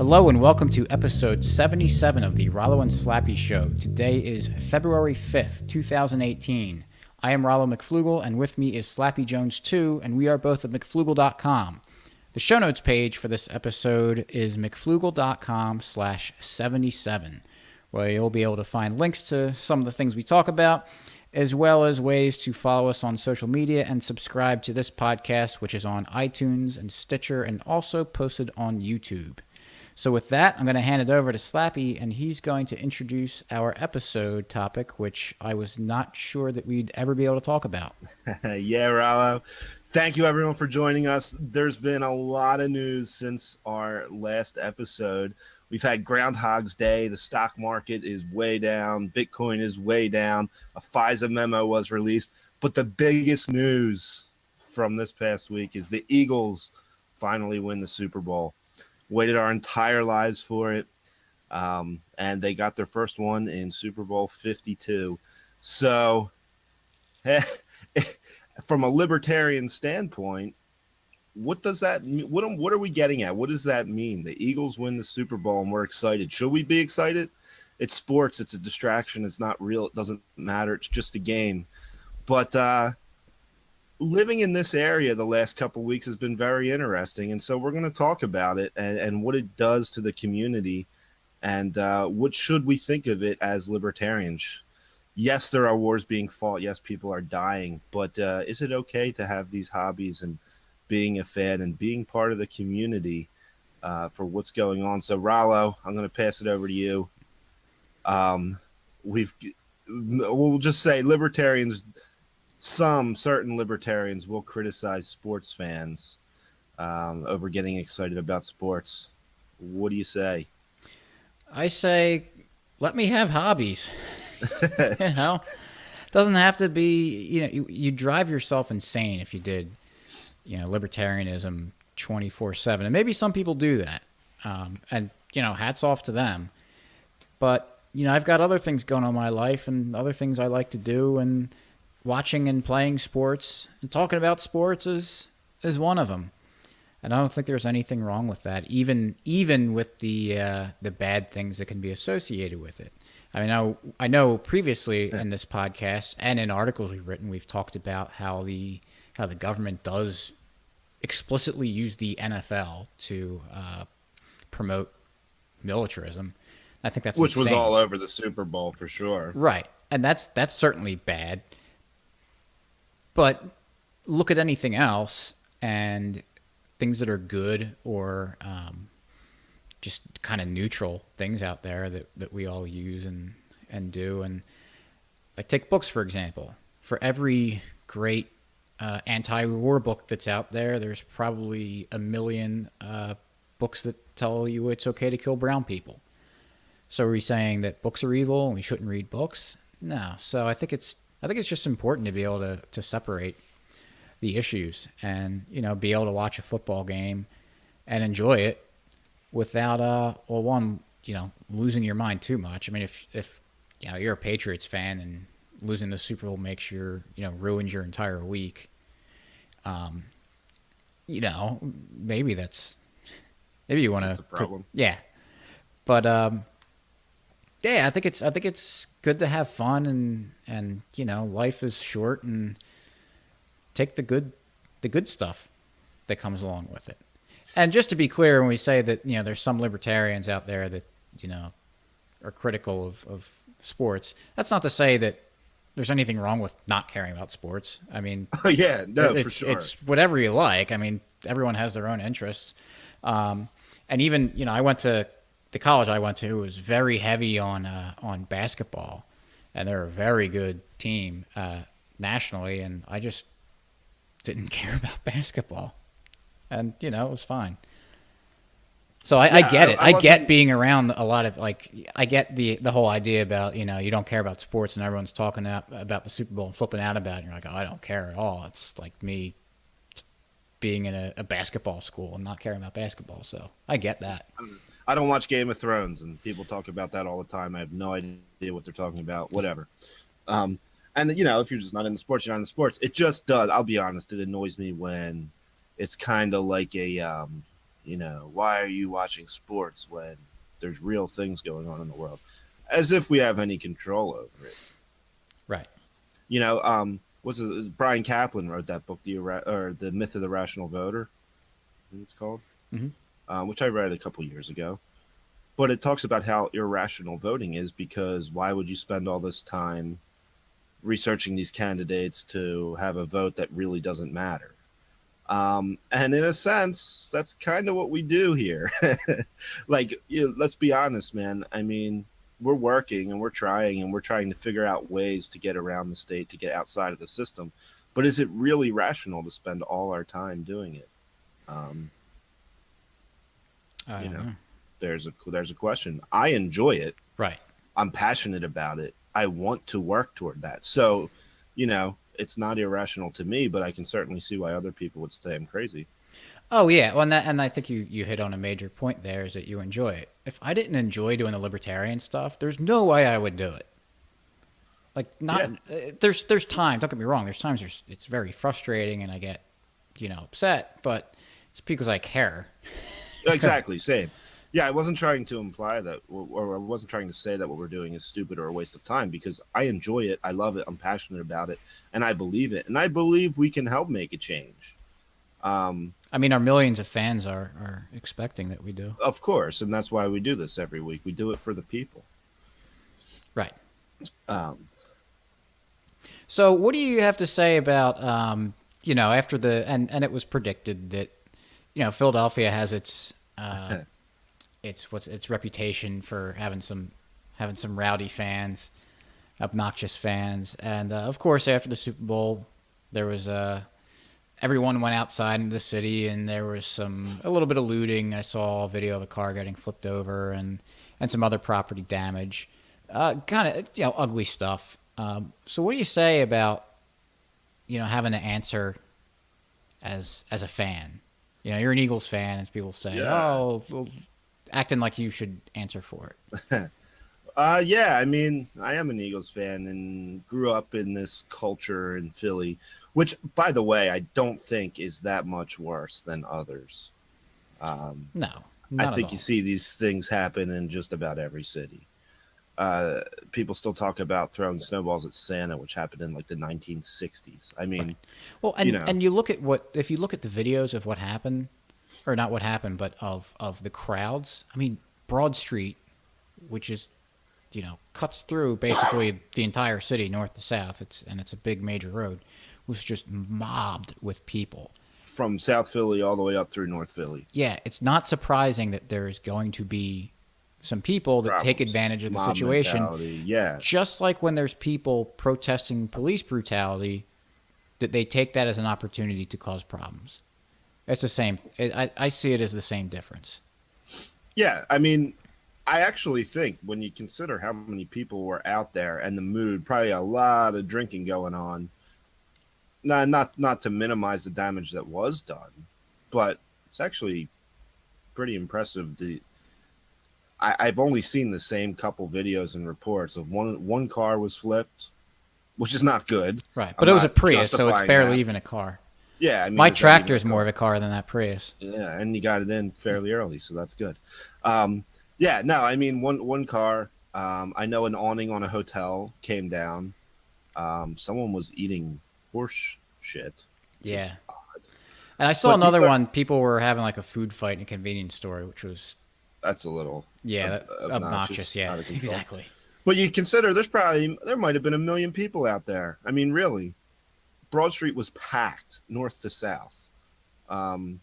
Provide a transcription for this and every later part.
Hello and welcome to episode 77 of the Rollo and Slappy Show. Today is February 5th, 2018. I am Rollo McFlugel, and with me is Slappy Jones 2, and we are both at McFlugel.com. The show notes page for this episode is McFlugel.com/77, where you'll be able to find links to some of the things we talk about, as well as ways to follow us on social media and subscribe to this podcast, which is on iTunes and Stitcher and also posted on YouTube. So with that, I'm going to hand it over to Slappy, and he's going to introduce our episode topic, which I was not sure that we'd ever be able to talk about. Yeah, Rollo. Thank you, everyone, for joining us. There's been a lot of news since our last episode. We've had Groundhog's Day. The stock market is way down. Bitcoin is way down. A FISA memo was released. But the biggest news from this past week is the Eagles finally win the Super Bowl. Waited our entire lives for it, and they got their first one in Super Bowl 52. So, from a libertarian standpoint, what does that mean? What are we getting at? What does that mean? The Eagles win the Super Bowl, and we're excited. Should we be excited? It's sports. It's a distraction. It's not real. It doesn't matter. It's just a game. But living in this area the last couple of weeks has been very interesting, and so we're going to talk about it and what it does to the community, and what should we think of it as libertarians. Yes, there are wars being fought. Yes, people are dying, but is it okay to have these hobbies and being a fan and being part of the community for what's going on? So, Rollo, I'm going to pass it over to you. We'll just say libertarians. Some certain libertarians will criticize sports fans over getting excited about sports. What do you say? I say, let me have hobbies. It doesn't have to be, you drive yourself insane if you did, libertarianism 24/7. And maybe some people do that. And, hats off to them. But, I've got other things going on in my life and other things I like to do, and watching and playing sports and talking about sports is one of them, and I don't think there's anything wrong with that. Even with the bad things that can be associated with it. I mean, I know previously in this podcast and in articles we've written, we've talked about how the government does explicitly use the NFL to promote militarism. I think that's which insane. Was all over the Super Bowl for sure, right? And that's certainly bad. But look at anything else and things that are good or just kind of neutral things out there that we all use and do. And like take books, for example. For every great anti-war book that's out there, there's probably a million books that tell you it's okay to kill brown people. So are we saying that books are evil and we shouldn't read books? No. So I think it's just important to be able to separate the issues and, be able to watch a football game and enjoy it without, losing your mind too much. I mean, if you're a Patriots fan and losing the Super Bowl makes ruins your entire week, maybe you want that's a problem. Yeah. But, yeah, I think it's good to have fun and life is short, and take the good stuff that comes along with it. And just to be clear, when we say that there's some libertarians out there that are critical of sports, that's not to say that there's anything wrong with not caring about sports. I mean, for sure, it's whatever you like. I mean, everyone has their own interests, and even I went to. The college I went to was very heavy on basketball, and they're a very good team nationally, and I just didn't care about basketball, and it was fine. So I get it. I get being around a lot of I get the whole idea about you don't care about sports and everyone's talking about the Super Bowl and flipping out about it. And you're like, oh, I don't care at all. It's like me being in a basketball school and not caring about basketball. So I get that. I don't watch Game of Thrones, and people talk about that all the time. I have no idea what they're talking about. Whatever. And if you're just not in the sports, you're not in the sports. It just does. I'll be honest. It annoys me when it's kind of like a Why are you watching sports when there's real things going on in the world? As if we have any control over it. Right. What's it? Brian Kaplan wrote that book, the Myth of the Rational Voter. I think it's called, Hmm. which I read a couple years ago. But it talks about how irrational voting is, because why would you spend all this time researching these candidates to have a vote that really doesn't matter? And in a sense, that's kind of what we do here. Like, let's be honest, man. I mean, we're working and we're trying to figure out ways to get around the state, to get outside of the system. But is it really rational to spend all our time doing it? Um, I you don't know, know. there's a question. I enjoy it. Right. I'm passionate about it. I want to work toward that. So, it's not irrational to me, but I can certainly see why other people would say I'm crazy. Oh yeah, well, and I think you hit on a major point there is that you enjoy it. If I didn't enjoy doing the libertarian stuff, there's no way I would do it. Like not Yeah, there's times. Don't get me wrong. There's times it's very frustrating and I get upset, but it's because I care. exactly. Same. Yeah, I wasn't trying to imply that, or I wasn't trying to say that what we're doing is stupid or a waste of time, because I enjoy it. I love it. I'm passionate about it, and I believe it. And I believe we can help make a change. Um, I mean, our millions of fans are expecting that we do. of course, and that's why we do this every week. We do it for the people. Right. Um, So, what do you have to say about after the and it was predicted that Philadelphia has its reputation for having some rowdy fans, obnoxious fans, and of course after the Super Bowl, there was everyone went outside into the city, and there was a little bit of looting. I saw a video of a car getting flipped over, and some other property damage, kind of ugly stuff. So what do you say about having to answer as a fan? You're an Eagles fan, and people say, yeah. "Oh, well, acting like you should answer for it." Yeah, I mean, I am an Eagles fan and grew up in this culture in Philly, which, by the way, I don't think is that much worse than others. Um, No, I not at think you all. see these things happen in just about every city. Uh, People still talk about throwing snowballs at Santa, which happened in like the 1960s. I Right. mean, Well, you and know, and you look at if you look at the videos of what happened, or not what happened, but of the crowds. I mean, Broad Street, which is cuts through basically the entire city, north to south. It's a big major road, was just mobbed with people. from South Philly all the way up through North Philly, Yeah, it's not surprising that there is going to be some people that take problems, advantage of the mob situation, mentality. Yeah, just like when there's people protesting police brutality, that they take that as an opportunity to cause problems. It's the same. I see it as the same difference. yeah. I mean, I actually think when you consider how many people were out there and the mood, probably a lot of drinking going on. Not to minimize the damage that was done, but it's actually pretty impressive. I've only seen the same couple videos and reports of one car was flipped, which is not good. Right, I'm but it was a not Prius, so it's justifying barely that. even a car. Yeah, I mean, My is that even tractor a is more car? of a car than that Prius. Yeah, and you got it in fairly early, so that's good. Yeah, no, I mean one car. I know an awning on a hotel came down. Someone was eating horse shit, which Yeah, is odd. and I saw But another one. People were having like a food fight in a convenience store, which was that's a little obnoxious. Yeah, out of control. exactly. But you consider there might have been 1 million people out there. I mean, really, Broad Street was packed north to south. Um,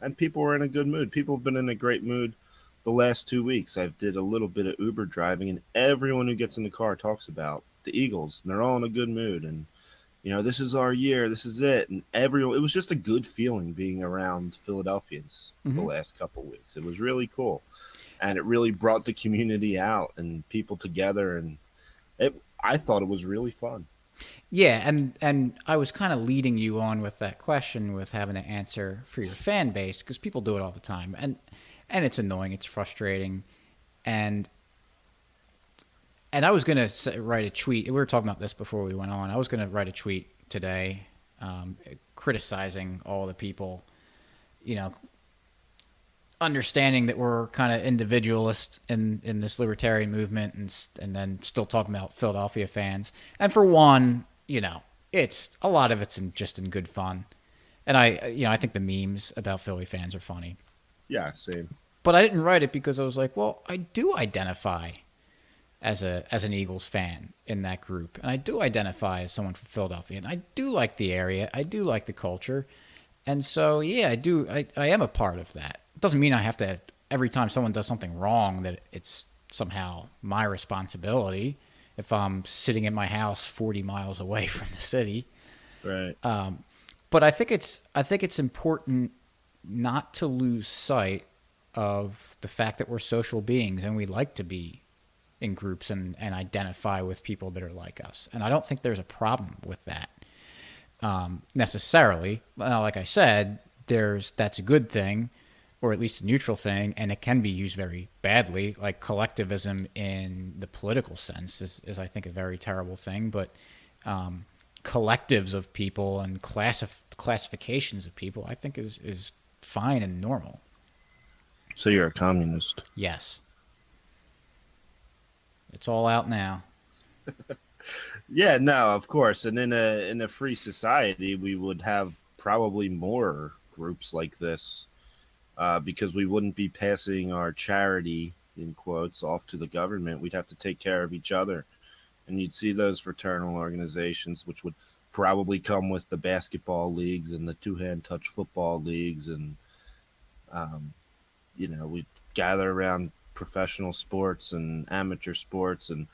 and people were in a good mood. People have been in a great mood the last 2 weeks. I've did a little bit of Uber driving, and everyone who gets in the car talks about the Eagles, and they're all in a good mood. And this is our year, this is it, and everyone. It was just a good feeling being around Philadelphians the Hmm. last couple weeks. It was really cool, and it really brought the community out and people together, and I thought it was really fun. Yeah, and I was kind of leading you on with that question with having to answer for your fan base because people do it all the time, and it's annoying, it's frustrating, and I was gonna write a tweet. We were talking about this before we went on. I was gonna write a tweet today, criticizing all the people you know, understanding that we're kind of individualist in this libertarian movement, and then still talking about Philadelphia fans. And for one, it's a lot of it's just in good fun. And I think the memes about Philly fans are funny. Yeah, same. But I didn't write it because I was like, well, I do identify as an Eagles fan in that group, and I do identify as someone from Philadelphia, and I do like the area, I do like the culture, and so yeah, I do. I am a part of that. It doesn't mean I have to every time someone does something wrong that it's somehow my responsibility if I'm sitting in my house 40 miles away from the city. Right. But I think it's important not to lose sight of the fact that we're social beings and we like to be in groups and identify with people that are like us. And I don't think there's a problem with that necessarily. Like I said, that's a good thing, or at least a neutral thing, and it can be used very badly. Like collectivism in the political sense is I think, a very terrible thing. But collectives of people and classifications of people, I think is fine and normal. So you're a communist. Yes. It's all out now. Yeah, no, of course. And in a free society, we would have probably more groups like this, because we wouldn't be passing our charity, in quotes, off to the government. We'd have to take care of each other. And you'd see those fraternal organizations, which would probably come with the basketball leagues and the two-hand touch football leagues. And, we'd gather around professional sports and amateur sports. And,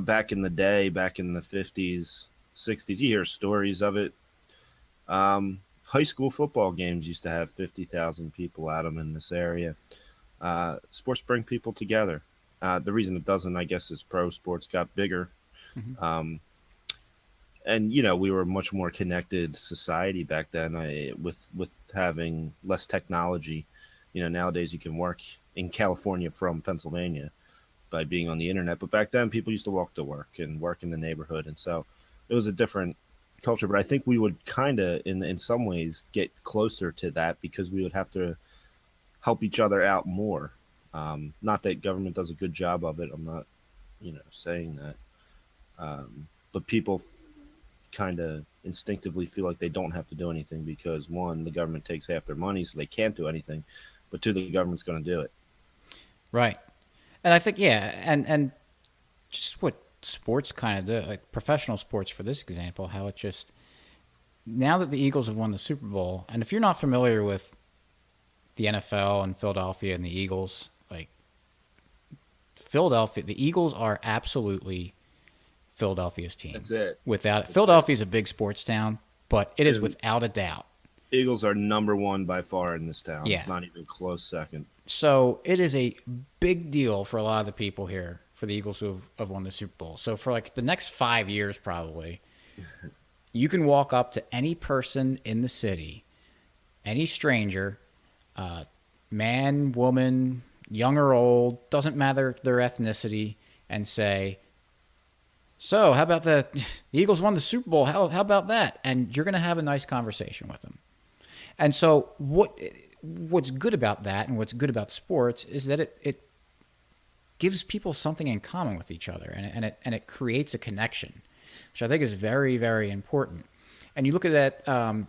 back in the day, back in the 50s, 60s, you hear stories of it. High school football games used to have 50,000 people at them in this area. Sports bring people together. The reason it doesn't, I guess, is pro sports got bigger. Mm-hmm. And, we were a much more connected society back then, with having less technology. Nowadays you can work in California from Pennsylvania by being on the internet. But back then people used to walk to work and work in the neighborhood. And so it was a different culture. But I think we would kind of, in some ways, get closer to that because we would have to help each other out more. Not that government does a good job of it. I'm not, saying that. But people kind of instinctively feel like they don't have to do anything because, one, the government takes half their money, so they can't do anything. But two, the government's going to do it. Right. And I think, yeah, and just what sports kind of do, like professional sports for this example, how it just, now that the Eagles have won the Super Bowl, and if you're not familiar with the NFL and Philadelphia and the Eagles, like Philadelphia, the Eagles are absolutely Philadelphia's team. That's it. Philadelphia is a big sports town, but it is without a doubt. Eagles are number one by far in this town. Yeah. It's not even close second. So it is a big deal for a lot of the people here, for the Eagles who have won the Super Bowl. So for like the next 5 years probably, you can walk up to any person in the city, any stranger, man, woman, young or old, doesn't matter their ethnicity, and say, so how about the Eagles won the Super Bowl? How about that? And you're going to have a nice conversation with them. And so what's good about that and what's good about sports is that it gives people something in common with each other, and it creates a connection, which I think is very, very important. And you look at that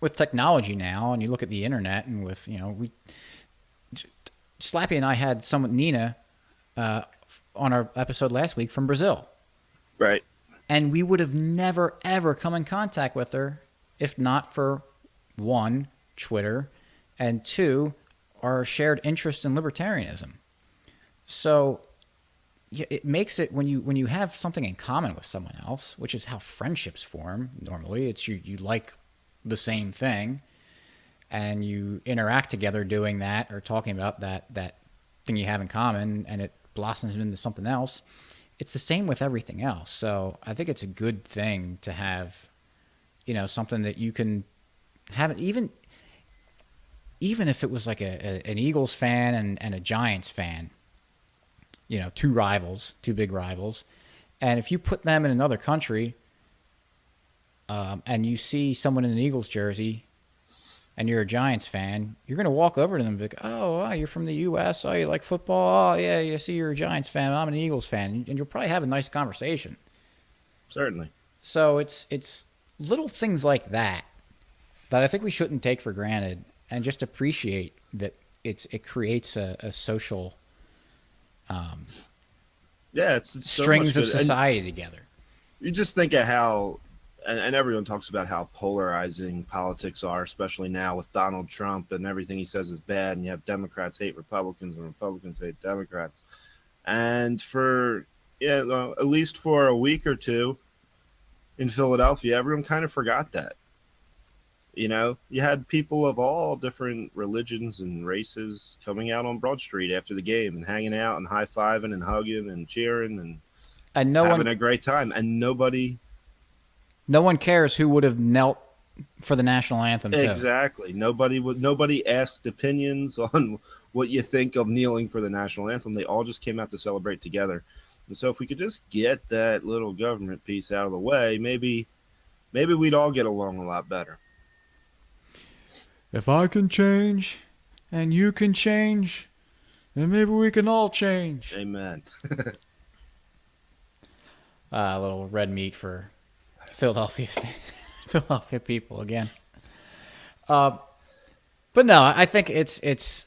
with technology now, and you look at the internet, and with, Slappy and I had Nina on our episode last week from Brazil. Right. And we would have never, ever come in contact with her if not for, one, Twitter, and two, our shared interest in libertarianism. So it makes it, when you have something in common with someone else, which is how friendships form normally, it's you like the same thing, and you interact together doing that or talking about that thing you have in common, and it blossoms into something else. It's the same with everything else. So I think it's a good thing to have, something that you can have, even if it was like an Eagles fan and a Giants fan, two big rivals. And if you put them in another country, and you see someone in an Eagles jersey and you're a Giants fan, you're going to walk over to them and be like, oh, wow, you're from the U.S. Oh, you like football? Oh, yeah, you see you're a Giants fan. I'm an Eagles fan. And you'll probably have a nice conversation. Certainly. So it's little things like that that I think we shouldn't take for granted and just appreciate that it creates a social Yeah, it's so much strings of good. And society together. you just think of how, and everyone talks about how polarizing politics are, especially now with Donald Trump and everything he says is bad, and you have Democrats hate Republicans and Republicans hate Democrats. And for, yeah, at least for a week or two in Philadelphia, everyone kind of forgot that. You know, you had people of all different religions and races coming out on Broad Street after the game and hanging out and high fiving and hugging and cheering and And having a great time. And no one cares who would have knelt for the national anthem too. exactly, nobody asked opinions on what you think of kneeling for the national anthem. They all just came out to celebrate together. And so if we could just get that little government piece out of the way, maybe we'd all get along a lot better. If I can change and you can change, then maybe we can all change. Amen. A little red meat for Philadelphia Philadelphia people again. But no, I think it's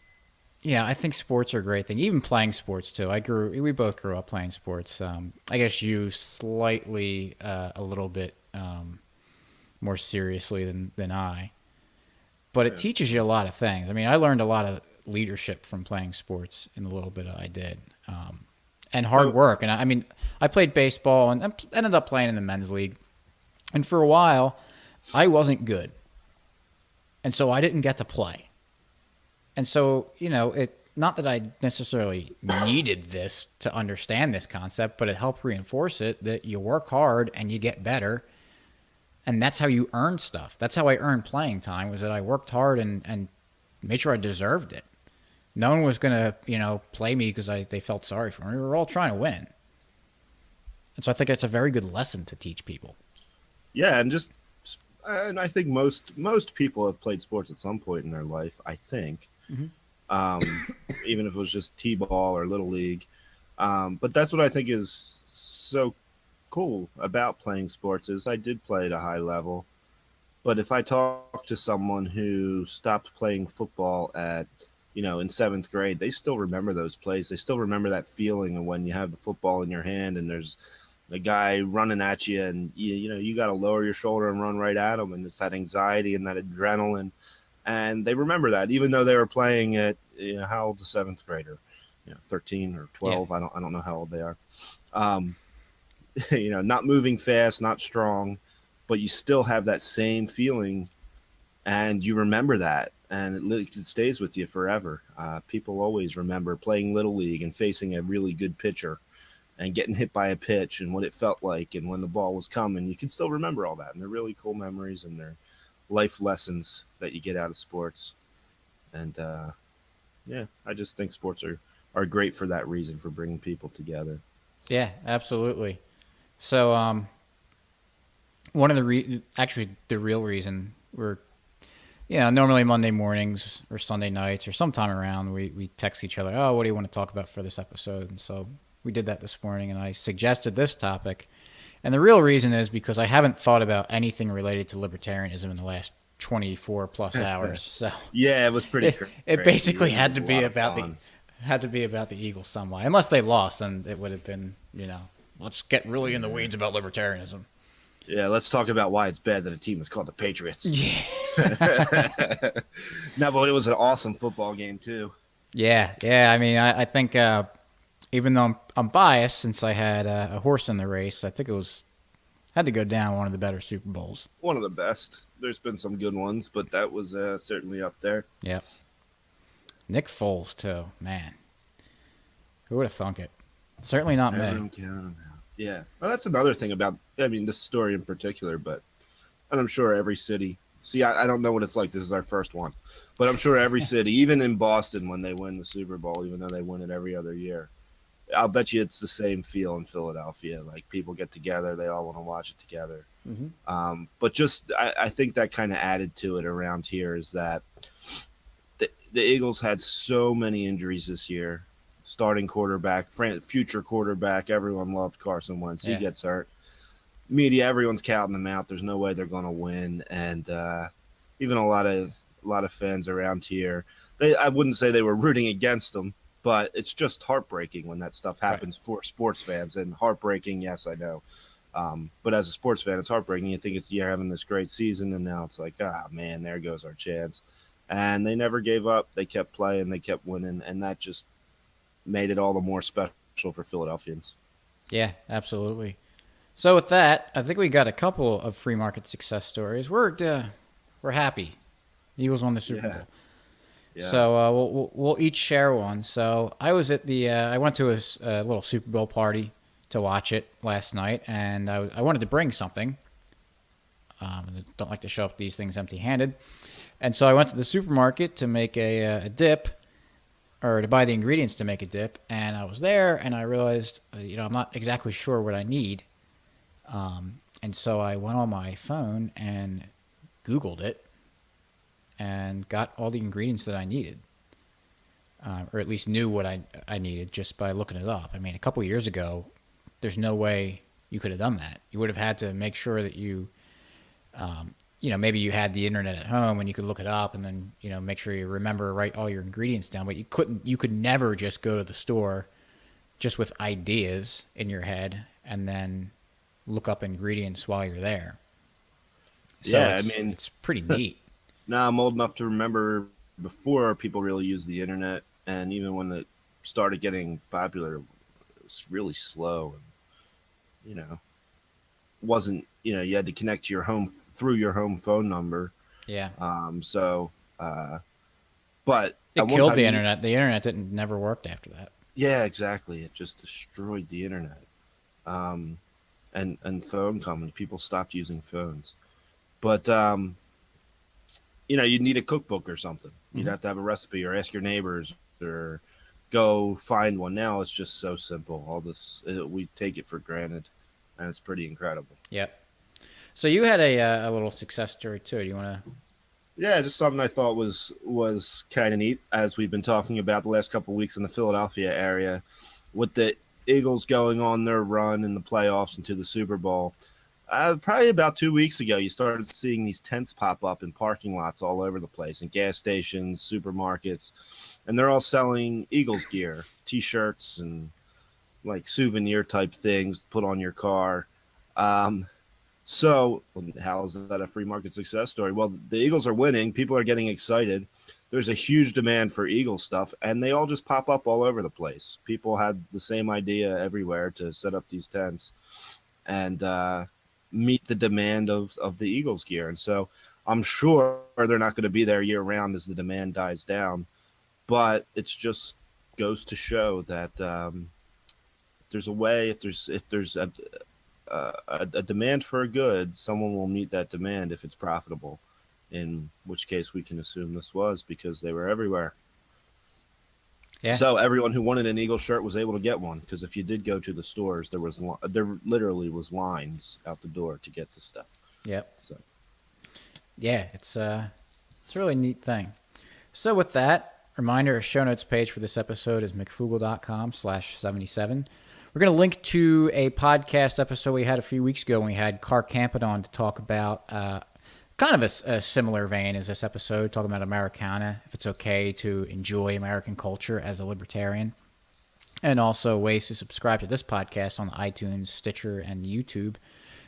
yeah, I think sports are a great thing. Even playing sports too. We both grew up playing sports. I guess you slightly a little bit more seriously than I. But it teaches you a lot of things. I mean, I learned a lot of leadership from playing sports in the little bit I did, and hard work. And I mean, I played baseball and ended up playing in the men's league. And for a while, I wasn't good, and so I didn't get to play. And so, you know, not that I necessarily needed this to understand this concept, but it helped reinforce it that you work hard and you get better. And that's how you earn stuff. That's how I earned playing time, was that I worked hard and made sure I deserved it. No one was going to, you know, play me because they felt sorry for me. We were all trying to win. And so I think it's a very good lesson to teach people. Yeah, and I think most people have played sports at some point in their life, I think. Even if it was just T-ball or Little League. But that's what I think is so cool about playing sports is I did play at a high level. But if I talk to someone who stopped playing football at, you know, in 7th grade, they still remember those plays. They still remember that feeling of when you have the football in your hand and there's a guy running at you and you know, you got to lower your shoulder and run right at him. And it's that anxiety and that adrenaline. And they remember that even though they were playing at, you know, how old's a 7th grader? You know, 13 or 12. Yeah. I don't know how old they are. You know, not moving fast, not strong, but you still have that same feeling and you remember that and it stays with you forever. People always remember playing Little League and facing a really good pitcher and getting hit by a pitch and what it felt like and when the ball was coming. You can still remember all that. And they're really cool memories and they're life lessons that you get out of sports. And yeah, I just think sports are great for that reason, for bringing people together. Yeah, absolutely. So, one of actually the real reason we're, you know, normally Monday mornings or Sunday nights or sometime around, we text each other, oh, what do you want to talk about for this episode? And so we did that this morning and I suggested this topic. And the real reason is because I haven't thought about anything related to libertarianism in the last 24 plus hours. So yeah, it was pretty crazy. It basically had to be about the Eagles some way. Unless they lost, then it would have been, you know, let's get really in the weeds about libertarianism. Yeah, let's talk about why it's bad that a team is called the Patriots. Yeah. No, but it was an awesome football game too. Yeah. I mean, I think even though I'm biased since I had a horse in the race, I think had to go down one of the better Super Bowls. One of the best. There's been some good ones, but that was certainly up there. Yep. Nick Foles too, man. Who would have thunk it? Certainly not me. Yeah. Well, that's another thing about, I mean, this story in particular, but, and I'm sure every city, see, I don't know what it's like. This is our first one, but I'm sure every city, even in Boston, when they win the Super Bowl, even though they win it every other year, I'll bet you it's the same feel in Philadelphia. Like people get together, they all want to watch it together. But just I think that kind of added to it around here is that the Eagles had so many injuries this year. Starting quarterback, future quarterback, everyone loved Carson Wentz. He Yeah. gets hurt. Media, everyone's counting them out. There's no way they're going to win, and even a lot of fans around here, I wouldn't say they were rooting against them, but it's just heartbreaking when that stuff happens for sports fans. And heartbreaking, yes, I know. But as a sports fan, it's heartbreaking. You think you're having this great season, and now it's like, man, there goes our chance. And they never gave up. They kept playing. They kept winning, and that just made it all the more special for Philadelphians. Yeah, absolutely. So with that, I think we got a couple of free market success stories. We're happy. The Eagles won the Super Bowl. Yeah. So we'll each share one. So I was at I went to a little Super Bowl party to watch it last night, and I wanted to bring something. I don't like to show up these things empty-handed, and so I went to the supermarket to make a dip, or to buy the ingredients to make a dip. And I was there, and I realized, I'm not exactly sure what I need. And so I went on my phone and Googled it and got all the ingredients that I needed, or at least knew what I needed just by looking it up. I mean, a couple of years ago, there's no way you could have done that. You would have had to make sure that maybe you had the internet at home and you could look it up and then, make sure you remember, write all your ingredients down. But you could never just go to the store just with ideas in your head and then look up ingredients while you're there. So yeah, I mean, it's pretty neat. Now I'm old enough to remember before people really used the internet, and even when it started getting popular, it was really slow. And, wasn't you had to connect to your home through your home phone number. Yeah. But it killed the internet. The internet never worked after that. Yeah, exactly. It just destroyed the internet. And phone company, people stopped using phones. But you'd need a cookbook or something. You'd have to have a recipe or ask your neighbors or go find one. Now it's just so simple. We take it for granted, and it's pretty incredible. Yep. So you had a little success story too. Do you want to? Yeah, just something I thought was kind of neat, as we've been talking about the last couple of weeks in the Philadelphia area, with the Eagles going on their run in the playoffs into the Super Bowl. Probably about 2 weeks ago, you started seeing these tents pop up in parking lots all over the place, in gas stations, supermarkets, and they're all selling Eagles gear, T-shirts and like souvenir type things to put on your car. So how is that a free market success story? Well, the Eagles are winning. People are getting excited. There's a huge demand for Eagles stuff, and they all just pop up all over the place. People had the same idea everywhere to set up these tents and meet the demand of the Eagles gear. And so I'm sure they're not going to be there year round as the demand dies down, but it's just goes to show that if there's a way, if there's a demand for a good, someone will meet that demand if it's profitable, in which case we can assume this was, because they were everywhere. Yeah. So everyone who wanted an Eagle shirt was able to get one, because if you did go to the stores, there literally was lines out the door to get the stuff. Yep. So yeah, it's a really neat thing. So with that, reminder, a show notes page for this episode is mcflugel.com/77. We're going to link to a podcast episode we had a few weeks ago when we had Car Campit on to talk about kind of a similar vein as this episode, talking about Americana, if it's okay to enjoy American culture as a libertarian, and also ways to subscribe to this podcast on iTunes, Stitcher, and YouTube,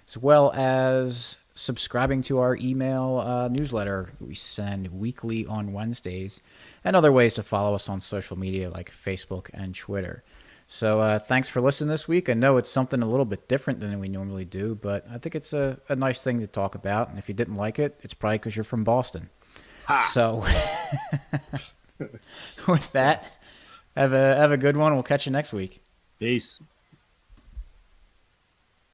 as well as subscribing to our email newsletter we send weekly on Wednesdays, and other ways to follow us on social media like Facebook and Twitter. So thanks for listening this week. I know it's something a little bit different than we normally do, but I think it's a nice thing to talk about. And if you didn't like it, it's probably because you're from Boston. Ha! So with that, have a good one. We'll catch you next week. Peace.